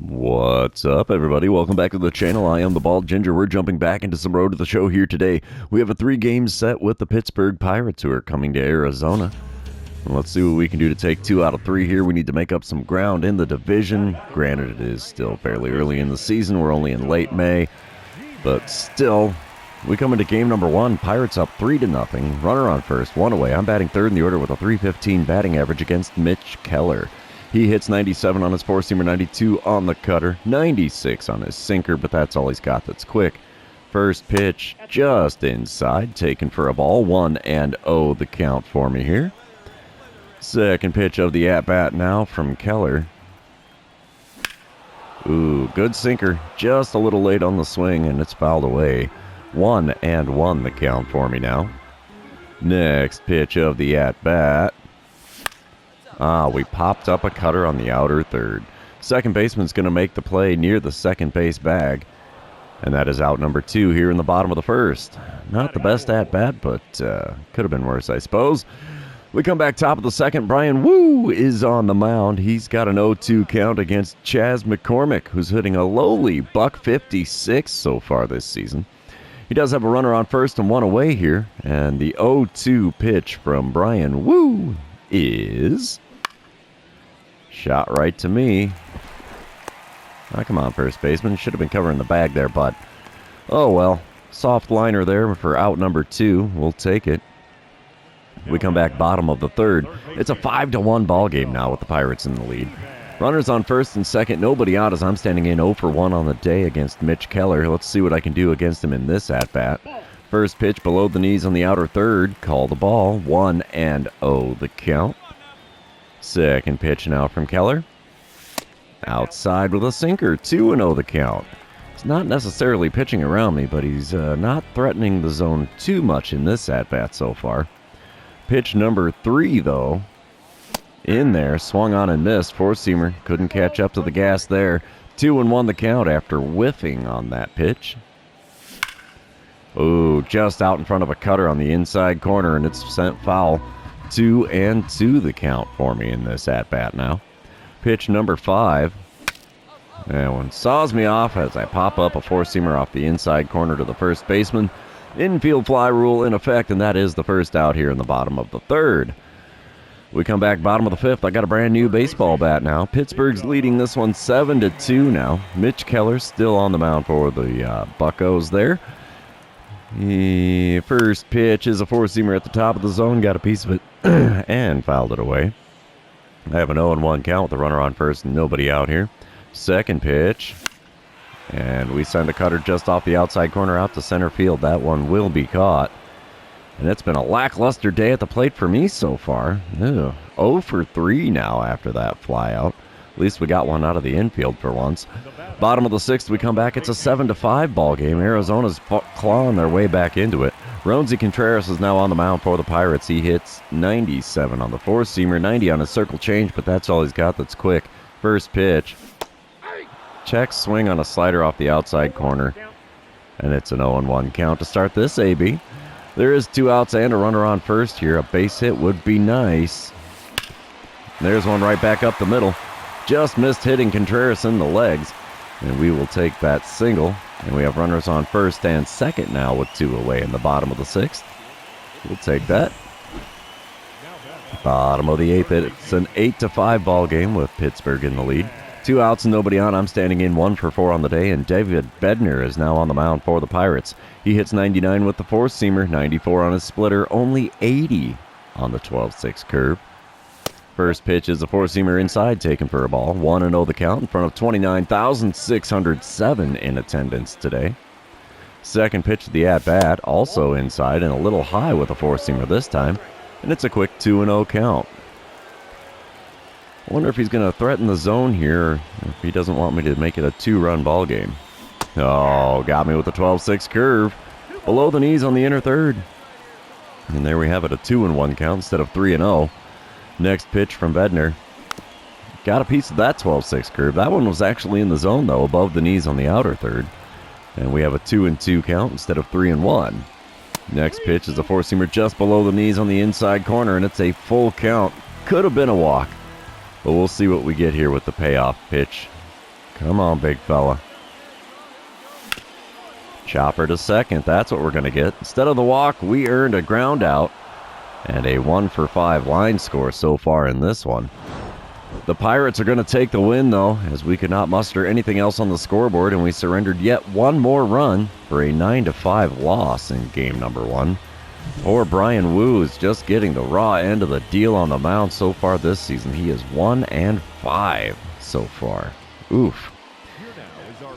What's up, everybody? Welcome back to the channel. I am the Bald Ginger. We're jumping back into some Road to the Show here today. We have a 3-game set with the Pittsburgh Pirates who are coming to Arizona. And let's see what we can do to take 2 out of 3 here. We need to make up some ground in the division. Granted, it is still fairly early in the season. We're only in late May. But still, we come into game number 1. Pirates up 3-0. Runner on first, 1 away. I'm batting third in the order with a .315 batting average against Mitch Keller. He hits 97 on his four-seamer, 92 on the cutter, 96 on his sinker, but that's all he's got that's quick. First pitch just inside, taken for a ball, 1-0 the count for me here. Second pitch of the at-bat now from Keller. Ooh, good sinker, just a little late on the swing, and it's fouled away. 1-1 the count for me now. Next pitch of the at-bat. We popped up a cutter on the outer third. Second baseman's going to make the play near the second base bag. And that is out number 2 here in the bottom of the first. Not the best at-bat, but could have been worse, I suppose. We come back top of the second. Brian Woo is on the mound. He's got an 0-2 count against Chaz McCormick, who's hitting a lowly .56 so far this season. He does have a runner on first and 1 away here. And the 0-2 pitch from Brian Woo is shot right to me. Come on, first baseman. Should have been covering the bag there, but oh well. Soft liner there for out number 2. We'll take it. We come back bottom of the third. It's a 5-1 ball game now with the Pirates in the lead. Runners on first and second. Nobody out as I'm standing in 0 for 1 on the day against Mitch Keller. Let's see what I can do against him in this at-bat. First pitch below the knees on the outer third. Call the ball. 1-0 the count. Second pitch now from Keller. Outside with a sinker. 2-0 the count. He's not necessarily pitching around me, but he's not threatening the zone too much in this at-bat so far. Pitch number 3, though. In there. Swung on and missed. Four-seamer. Couldn't catch up to the gas there. 2-1 the count after whiffing on that pitch. Ooh, just out in front of a cutter on the inside corner, and it's sent foul. 2-2 the count for me in this at-bat now. Pitch number 5. That one saws me off as I pop up a four-seamer off the inside corner to the first baseman. Infield fly rule in effect, and that is the first out here in the bottom of the third. We come back bottom of the fifth. I got a brand new baseball bat now. Pittsburgh's leading this one 7-2 now. Mitch Keller still on the mound for the Buccos there. The first pitch is a four-seamer at the top of the zone. Got a piece of it and fouled it away. I have an 0-1 count with the runner on first and nobody out here. Second pitch. And we send a cutter just off the outside corner out to center field. That one will be caught. And it's been a lackluster day at the plate for me so far. 0 for 3 now after that fly out. At least we got one out of the infield for once. Bottom of the sixth, we come back. It's a 7-5 ball game. Arizona's clawing their way back into it. Roansy Contreras is now on the mound for the Pirates. He hits 97 on the four-seamer, 90 on his circle change, but that's all he's got that's quick. First pitch. Check swing on a slider off the outside corner. And it's an 0-1 count to start this AB. There is 2 outs and a runner on first here. A base hit would be nice. There's one right back up the middle. Just missed hitting Contreras in the legs. And we will take that single. And we have runners on first and second now with 2 away in the bottom of the sixth. We'll take that. Bottom of the eighth. It's an 8-5 ball game with Pittsburgh in the lead. 2 outs and nobody on. I'm standing in 1 for 4 on the day. And David Bednar is now on the mound for the Pirates. He hits 99 with the four-seamer, 94 on his splitter, only 80 on the 12-6 curve. First pitch is a four-seamer inside, taken for a ball. 1-0 the count in front of 29,607 in attendance today. Second pitch of the at-bat, also inside and a little high with a four-seamer this time. And it's a quick 2-0 count. I wonder if he's going to threaten the zone here, or if he doesn't want me to make it a 2-run ball game. Oh, got me with the 12-6 curve. Below the knees on the inner third. And there we have it, a 2-1 count instead of 3-0. Next pitch from Bednar. Got a piece of that 12-6 curve. That one was actually in the zone, though, above the knees on the outer third. And we have a 2-2 count instead of 3-1. Next pitch is a four-seamer just below the knees on the inside corner, and it's a full count. Could have been a walk. But we'll see what we get here with the payoff pitch Come on, big fella. Chopper to second. That's what we're going to get. Instead of the walk, we earned a ground out and a 1-for-5 line score so far in this one. The Pirates are going to take the win, though, as we could not muster anything else on the scoreboard, and we surrendered yet one more run for a 9-5 loss in game number 1. Poor Brian Wu is just getting the raw end of the deal on the mound so far this season. He is 1-5 so far. Oof.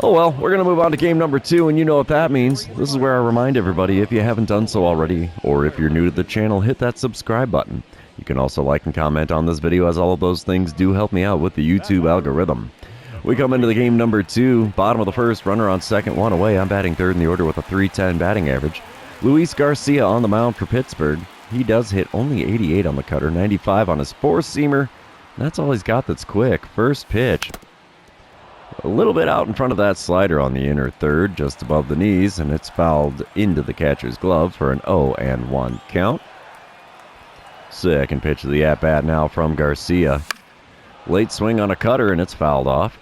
Oh well, we're going to move on to game number 2, and you know what that means. This is where I remind everybody, if you haven't done so already, or if you're new to the channel, hit that subscribe button. You can also like and comment on this video, as all of those things do help me out with the YouTube algorithm. We come into the game number 2, bottom of the first, runner on second, 1 away. I'm batting third in the order with a .310 batting average. Luis Garcia on the mound for Pittsburgh. He does hit only 88 on the cutter, 95 on his four-seamer. That's all he's got that's quick. First pitch. A little bit out in front of that slider on the inner third, just above the knees, and it's fouled into the catcher's glove for an 0-1 count. Second pitch of the at-bat now from Garcia. Late swing on a cutter, and it's fouled off.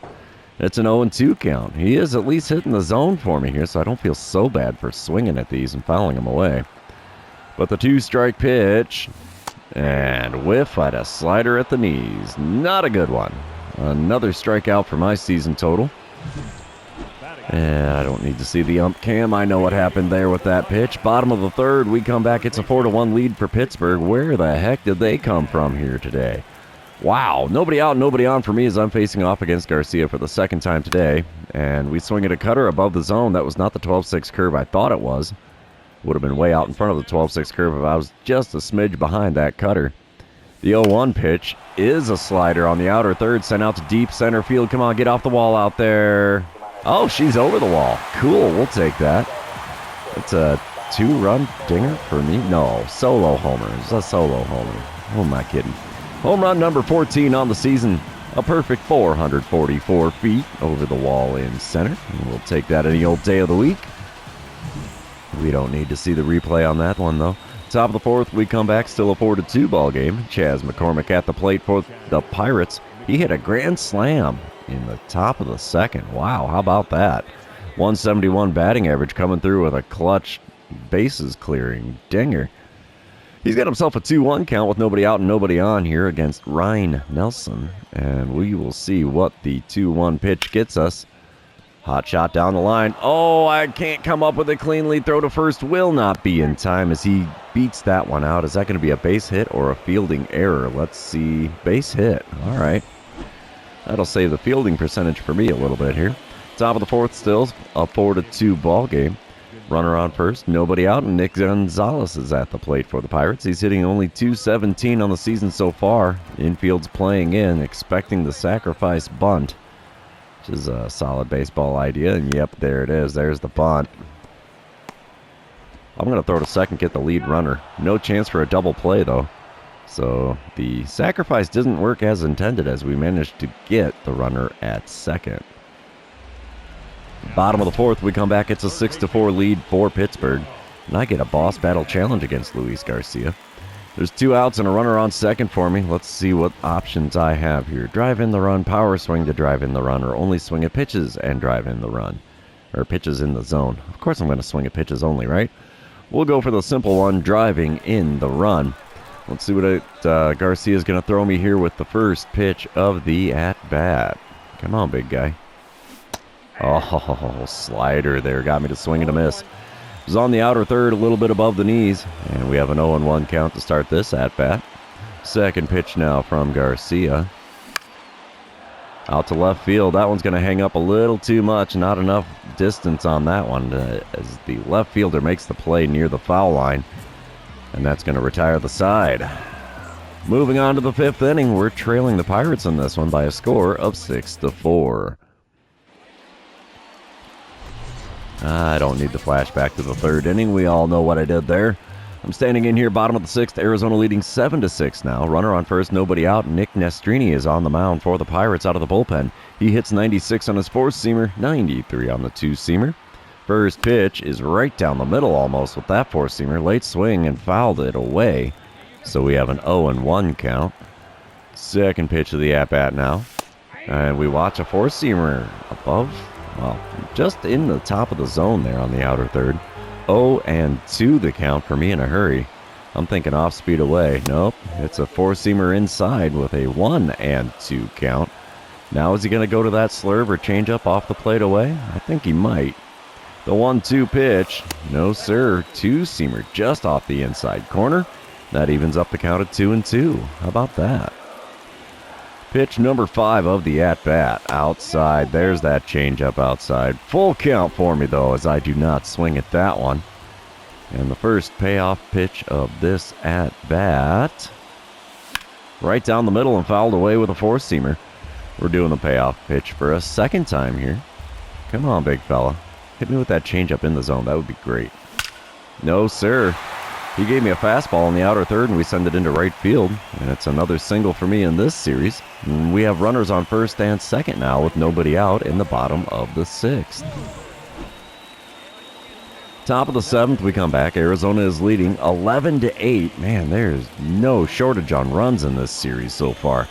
It's an 0-2 count. He is at least hitting the zone for me here, so I don't feel so bad for swinging at these and fouling them away. But the 2-strike pitch, and whiff at a slider at the knees. Not a good one. Another strikeout for my season total. And I don't need to see the ump cam. I know what happened there with that pitch. Bottom of the third, we come back. It's a 4-1 lead for Pittsburgh. Where the heck did they come from here today? Wow, nobody out, nobody on for me as I'm facing off against Garcia for the second time today. And we swing at a cutter above the zone. That was not the 12-6 curve I thought it was. Would have been way out in front of the 12-6 curve if I was just a smidge behind that cutter. The 0-1 pitch is a slider on the outer third, sent out to deep center field. Come on, get off the wall out there. Oh, she's over the wall. Cool, we'll take that. It's a 2-run dinger for me. No, solo homer. It's a solo homer. Who am I kidding? Home run number 14 on the season. A perfect 444 feet over the wall in center. And we'll take that any old day of the week. We don't need to see the replay on that one, though. Top of the fourth, we come back, still a 4-2 ball game. Chaz McCormick at the plate for the Pirates. He hit a grand slam in the top of the second. Wow, how about that? 171 batting average coming through with a clutch bases clearing dinger. He's got himself a 2-1 count with nobody out and nobody on here against Ryan Nelson. And we will see what the 2-1 pitch gets us. Hot shot down the line. Oh, I can't come up with a clean lead throw to first. Will not be in time as he beats that one out. Is that going to be a base hit or a fielding error? Let's see. Base hit. All right. That'll save the fielding percentage for me a little bit here. Top of the fourth still, a 4-2 ball game. Runner on first, nobody out, and Nick Gonzalez is at the plate for the Pirates. He's hitting only .217 on the season so far. Infield's playing in, expecting the sacrifice bunt, which is a solid baseball idea. And yep, there it is. There's the bunt. I'm going to throw to second, get the lead runner. No chance for a double play, though. So the sacrifice didn't work as intended as we managed to get the runner at second. Bottom of the fourth, we come back. It's a 6-4 lead for Pittsburgh. And I get a boss battle challenge against Luis Garcia. There's 2 outs and a runner on second for me. Let's see what options I have here. Drive in the run, power swing to drive in the run, or only swing at pitches and drive in the run. Or pitches in the zone. Of course I'm going to swing at pitches only, right? We'll go for the simple one, driving in the run. Let's see what Garcia is going to throw me here with the first pitch of the at-bat. Come on, big guy. Oh, slider there. Got me to swing and a miss. It was on the outer third, a little bit above the knees. And we have an 0-1 count to start this at-bat. Second pitch now from Garcia. Out to left field. That one's going to hang up a little too much. Not enough distance on that one as the left fielder makes the play near the foul line. And that's going to retire the side. Moving on to the 5th inning. We're trailing the Pirates in this one by a score of 6-4. I don't need the flashback to the 3rd inning. We all know what I did there. I'm standing in here, bottom of the 6th. Arizona leading 7-6 now. Runner on first, nobody out. Nick Nastrini is on the mound for the Pirates out of the bullpen. He hits 96 on his four-seamer, 93 on the two-seamer. First pitch is right down the middle almost with that four-seamer. Late swing and fouled it away. So we have an 0-1 count. Second pitch of the at-bat now. And we watch a four-seamer above, well, just in the top of the zone there on the outer third. 0-2 the count for me in a hurry. I'm thinking off speed away. Nope, it's a four-seamer inside with a 1-2 count. Now is he going to go to that slurve or change up off the plate away? I think he might. The 1-2 pitch. No, sir. Two-seamer just off the inside corner. That evens up the count at 2-2. How about that? Pitch number 5 of the at-bat. Outside. There's that changeup outside. Full count for me, though, as I do not swing at that one. And the first payoff pitch of this at-bat. Right down the middle and fouled away with a four-seamer. We're doing the payoff pitch for a second time here. Come on, big fella. Hit me with that changeup in the zone. That would be great. No, sir. He gave me a fastball in the outer third, and we send it into right field. And it's another single for me in this series. And we have runners on first and second now with nobody out in the bottom of the 6th. Top of the 7th, we come back. Arizona is leading 11-8. Man, there's no shortage on runs in this series so far.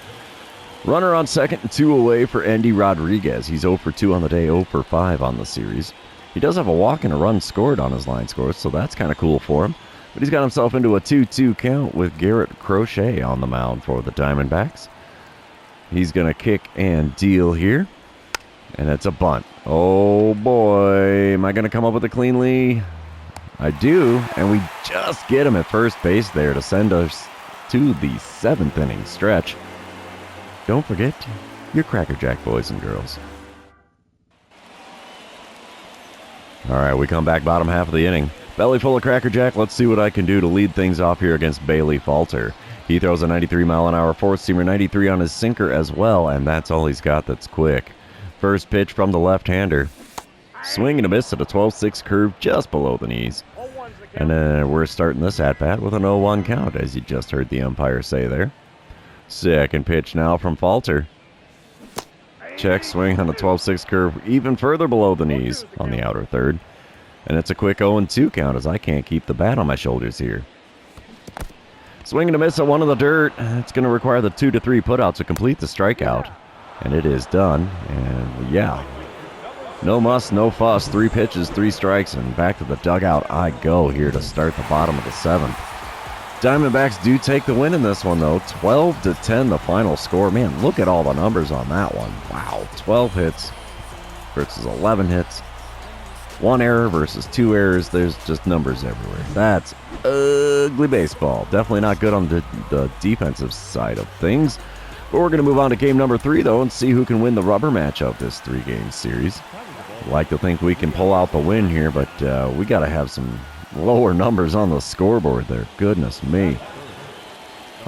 Runner on second and 2 away for Andy Rodriguez. He's 0 for 2 on the day, 0 for 5 on the series. He does have a walk and a run scored on his line scores, so that's kind of cool for him. But he's got himself into a 2-2 count with Garrett Crochet on the mound for the Diamondbacks. He's going to kick and deal here. And it's a bunt. Oh boy, am I going to come up with a clean lead? I do, and we just get him at first base there to send us to the 7th inning stretch. Don't forget your Cracker Jack, boys and girls. All right, we come back bottom half of the inning. Belly full of Cracker Jack. Let's see what I can do to lead things off here against Bailey Falter. He throws a 93-mile-an-hour four-seamer, 93 on his sinker as well, and that's all he's got that's quick. First pitch from the left-hander. Swing and a miss at a 12-6 curve just below the knees. And we're starting this at-bat with an 0-1 count, as you just heard the umpire say there. Second pitch now from Falter. Check swing on a 12-6 curve even further below the knees on the outer third. And it's a quick 0-2 count as I can't keep the bat on my shoulders here. Swing and a miss at one in the dirt. It's going to require the 2 to 3 putout to complete the strikeout. And it is done. And yeah, no muss, no fuss. 3 pitches, 3 strikes, and back to the dugout I go here to start the bottom of the 7th. Diamondbacks do take the win in this one, though. 12-10 the final score. Man, look at all the numbers on that one. Wow, 12 hits versus 11 hits. 1 error versus 2 errors. There's just numbers everywhere. That's ugly baseball. Definitely not good on the defensive side of things. But we're going to move on to game number 3, though, and see who can win the rubber match of this 3-game series. I'd like to think we can pull out the win here, but we got to have some lower numbers on the scoreboard there. Goodness me.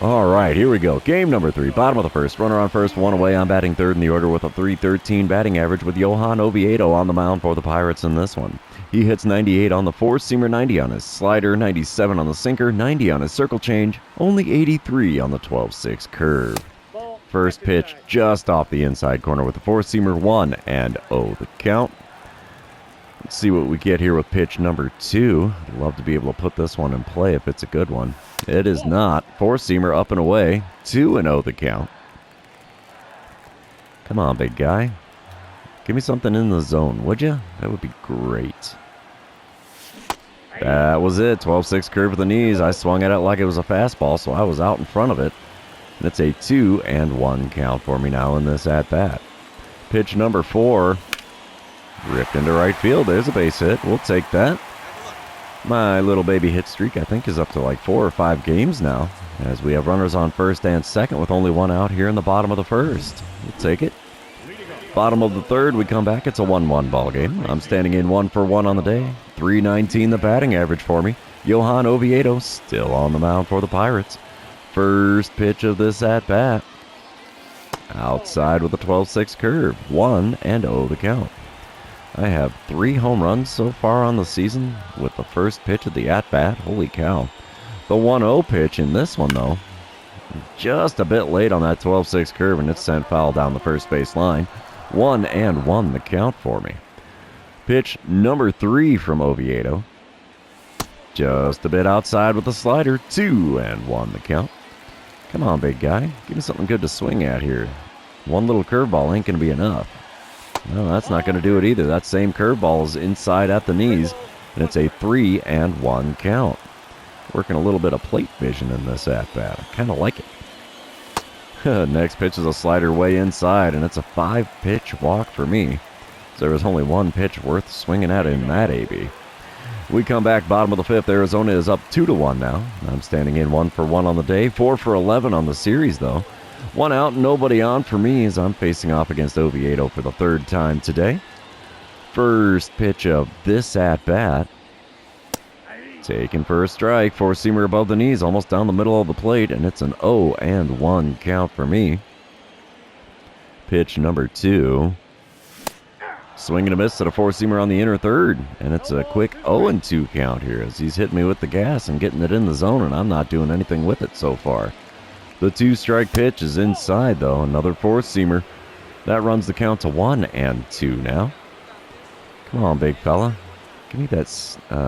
All right, here we go. Game number 3, bottom of the first. Runner on first, 1 away. I'm batting third in the order with a .313 batting average with Johan Oviedo on the mound for the Pirates in this one. He hits 98 on the four-seamer, 90 on his slider, 97 on the sinker, 90 on his circle change, only 83 on the 12-6 curve. First pitch just off the inside corner with the four-seamer, 1-0 the count. Let's see what we get here with pitch number 2. I'd love to be able to put this one in play if it's a good one. It is not. Four-seamer up and away, 2-0 the count. Come on, big guy. Give me something in the zone, would you? That would be great. That was it. 12-6 curve with the knees. I swung at it like it was a fastball, so I was out in front of it. And it's a 2-1 count for me now in this at-bat. Pitch number 4. Ripped into right field. There's a base hit. We'll take that. My little baby hit streak, I think, is up to like 4 or 5 games now, as we have runners on first and second with only 1 out here in the bottom of the first. We'll take it. Bottom of the third, we come back. It's a 1-1 ball game. I'm standing in 1 for 1 on the day. .319 the batting average for me. Johan Oviedo still on the mound for the Pirates. First pitch of this at-bat. Outside with a 12-6 curve. 1-0 the count. I have 3 home runs so far on the season with the first pitch of the at-bat. Holy cow. The 1-0 pitch in this one, though, just a bit late on that 12-6 curve, and it's sent foul down the first base line. 1-1 the count for me. Pitch number 3 from Oviedo. Just a bit outside with the slider. 2-1 the count. Come on, big guy. Give me something good to swing at here. One little curveball ain't going to be enough. No, that's not going to do it either. That same curveball is inside at the knees, and it's a 3-1 count. Working a little bit of plate vision in this at-bat. I kind of like it. Next pitch is a slider way inside, and it's a 5-pitch walk for me. So there was only one pitch worth swinging at in that AB. We come back bottom of the 5th. Arizona is up 2-1 now. I'm standing in 1 for 1 on the day, 4 for 11 on the series though. 1 out, nobody on for me as I'm facing off against Oviedo for the 3rd time today. First pitch of this at-bat. Taken for a strike, 4-seamer above the knees, almost down the middle of the plate, and it's an 0-1 count for me. Pitch number 2. Swing and a miss at a 4-seamer on the inner third, and it's a quick 0-2 count here as he's hitting me with the gas and getting it in the zone, and I'm not doing anything with it so far. The 2-strike pitch is inside, though, another 4-seamer. That runs the count to 1-2 now. Come on, big fella. Give me that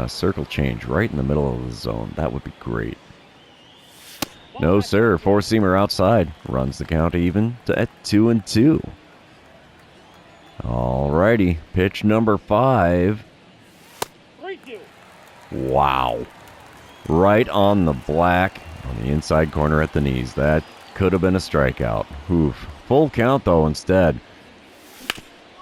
circle change right in the middle of the zone. That would be great. No, sir. 4-seamer outside. Runs the count even to 2-2. Alrighty. Pitch number 5. Wow. Right on the black on the inside corner at the knees. That could have been a strikeout. Oof. Full count, though, instead.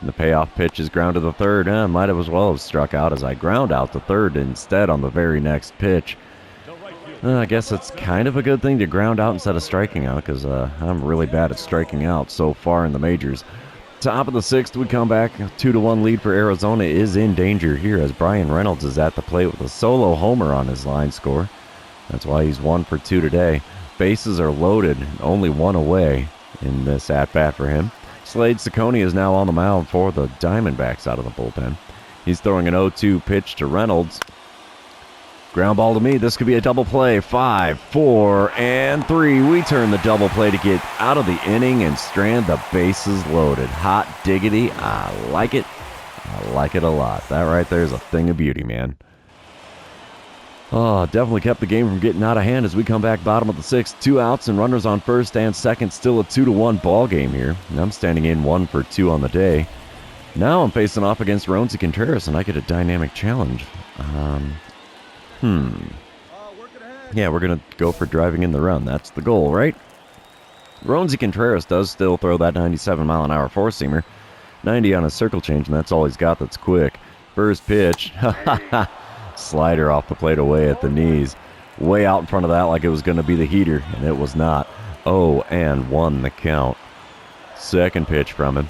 And the payoff pitch is ground to the third. Might as well have struck out as I ground out the third instead on the very next pitch. I guess it's kind of a good thing to ground out instead of striking out because I'm really bad at striking out so far in the majors. Top of the 6th, we come back. 2-1 lead for Arizona is in danger here as Brian Reynolds is at the plate with a solo homer on his line score. That's why he's 1 for 2 today. Bases are loaded, only 1 away in this at-bat for him. Slade Ciccone is now on the mound for the Diamondbacks out of the bullpen. He's throwing an 0-2 pitch to Reynolds. Ground ball to me. This could be a double play. 5, 4, and 3. We turn the double play to get out of the inning and strand the bases loaded. Hot diggity. I like it. I like it a lot. That right there is a thing of beauty, man. Oh, definitely kept the game from getting out of hand as we come back bottom of the 6th. 2 outs and runners on first and second. Still a 2-1 ball game here. And I'm standing in 1 for 2 on the day. Now I'm facing off against Roansy Contreras and I get a dynamic challenge. Yeah, we're going to go for driving in the run. That's the goal, right? Roansy Contreras does still throw that 97-mile-an-hour 4-seamer. 90 on a circle change, and that's all he's got that's quick. First pitch. Slider off the plate away at the knees. Way out in front of that like it was going to be the heater, and it was not. 0-1 the count. Second pitch from him.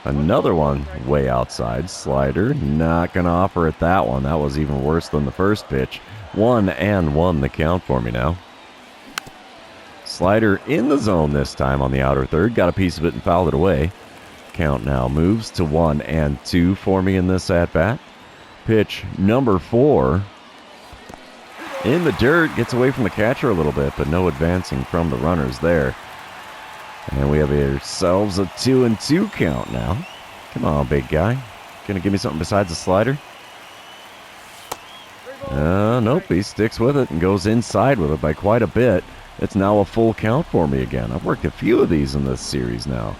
Another one way outside. Slider. Not going to offer it that one. That was even worse than the first pitch. 1-1 the count for me now. Slider in the zone this time on the outer third. Got a piece of it and fouled it away. Count now moves to 1-2 for me in this at-bat. Pitch number 4. In the dirt. Gets away from the catcher a little bit, but no advancing from the runners there. And we have ourselves a 2-2 count now. Come on, big guy. Gonna give me something besides a slider? Nope, he sticks with it and goes inside with it by quite a bit. It's now a full count for me again. I've worked a few of these in this series now.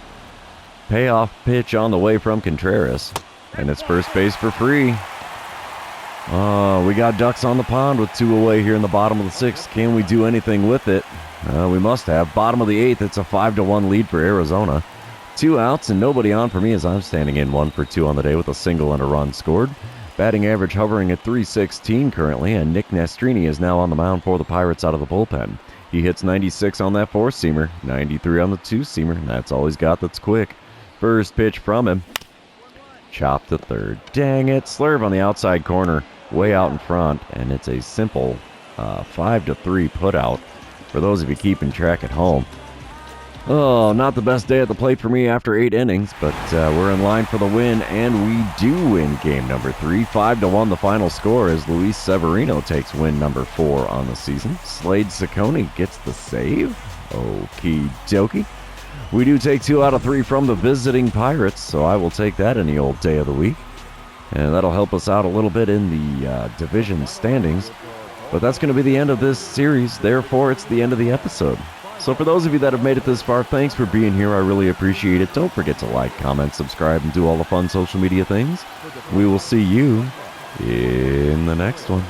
Payoff pitch on the way from Contreras. And it's first base for free. We got ducks on the pond with 2 away here in the bottom of the 6th. Can we do anything with it? We must have. Bottom of the 8th, it's a 5-1 lead for Arizona. 2 outs and nobody on for me as I'm standing in 1 for 2 on the day with a single and a run scored. Batting average hovering at .316 currently, and Nick Nastrini is now on the mound for the Pirates out of the bullpen. He hits 96 on that 4-seamer, 93 on the 2-seamer, and that's all he's got that's quick. First pitch from him. Chop to third. Dang it. Slurve on the outside corner, way out in front, and it's a simple 5-3 put out for those of you keeping track at home. Oh, not the best day at the plate for me after 8 innings, but we're in line for the win, and we do win game number 3. 5-1 the final score as Luis Severino takes win number 4 on the season. Slade Ciccone gets the save. Okie dokie. We do take 2 out of 3 from the visiting Pirates, so I will take that any old day of the week. And that'll help us out a little bit in the division standings. But that's going to be the end of this series, therefore it's the end of the episode. So for those of you that have made it this far, thanks for being here. I really appreciate it. Don't forget to like, comment, subscribe, and do all the fun social media things. We will see you in the next one.